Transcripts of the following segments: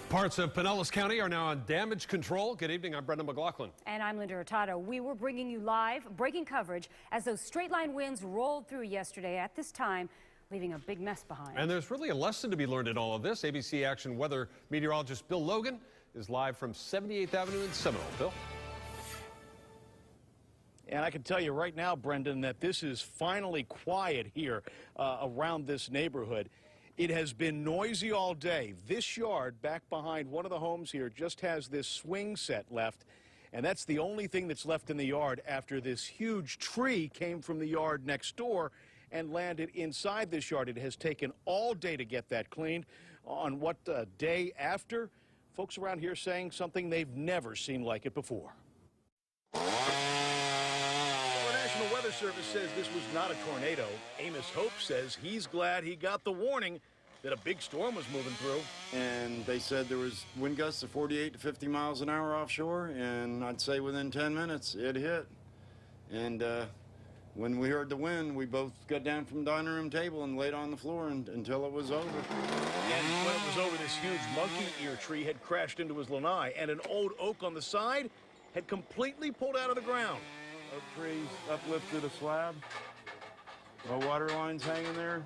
Parts of Pinellas County are now on damage control. Good evening, I'm Brendan McLaughlin. And I'm Linda Hurtado. We were bringing you live breaking coverage as those straight line winds rolled through yesterday at this time, leaving a big mess behind. And there's really a lesson to be learned in all of this. ABC Action weather meteorologist Bill Logan is live from 78th Avenue in Seminole. Bill? And I can tell you right now, Brendan, that this is finally quiet here around this neighborhood. It has been noisy all day. This yard back behind one of the homes here just has this swing set left, and that's the only thing that's left in the yard after this huge tree came from the yard next door and landed inside this yard. It has taken all day to get that cleaned. On what day after? Folks around here saying something they've never seen like it before. The National Weather Service says this was not a tornado. Amos Hope says he's glad he got the warning that a big storm was moving through. And they said there was wind gusts of 48 to 50 miles an hour offshore, and I'd say within 10 minutes it hit. And when we heard the wind, we both got down from the dining room table and laid on the floor until it was over. And when it was over, this huge monkey ear tree had crashed into his lanai, and an old oak on the side had completely pulled out of the ground. Oak trees uplifted a slab. My water line's hanging there,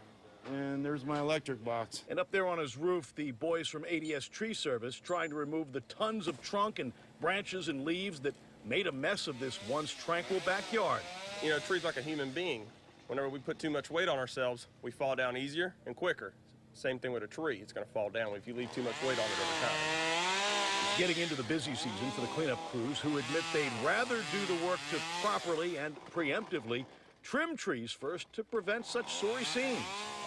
and there's my electric box. And up there on his roof, the boys from ADS Tree Service trying to remove the tons of trunk and branches and leaves that made a mess of this once tranquil backyard. You know, a tree's like a human being. Whenever we put too much weight on ourselves, we fall down easier and quicker. Same thing with a tree. It's going to fall down if you leave too much weight on it over time. Getting into the busy season for the cleanup crews, who admit they'd rather do the work to properly and preemptively trim trees first to prevent such sorry seams.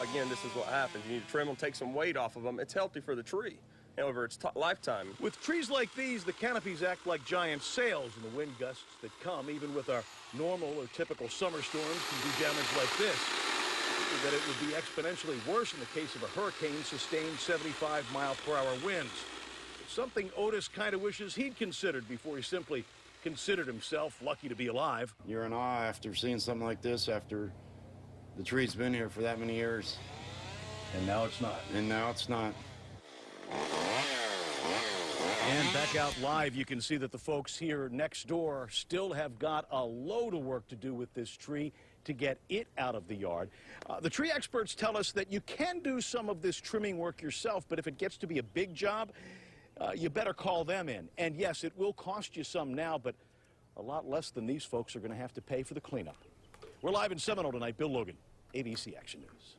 Again, this is what happens. You need to trim them, take some weight off of them. It's healthy for the tree over its lifetime. With trees like these, the canopies act like giant sails, and the wind gusts that come, even with our normal or typical summer storms, can do damage like this. That it would be exponentially worse in the case of a hurricane sustained 75-mile-per-hour winds. It's something Otis kind of wishes he'd considered before he simply considered himself lucky to be alive. You're in awe after seeing something like this, after the tree's been here for that many years. And now it's not. And now it's not. And back out live, you can see that the folks here next door still have got a load of work to do with this tree to get it out of the yard. The tree experts tell us that you can do some of this trimming work yourself, but if it gets to be a big job, you better call them in. And yes, it will cost you some now, but a lot less than these folks are going to have to pay for the cleanup. We're live in Seminole tonight. Bill Logan, ABC Action News.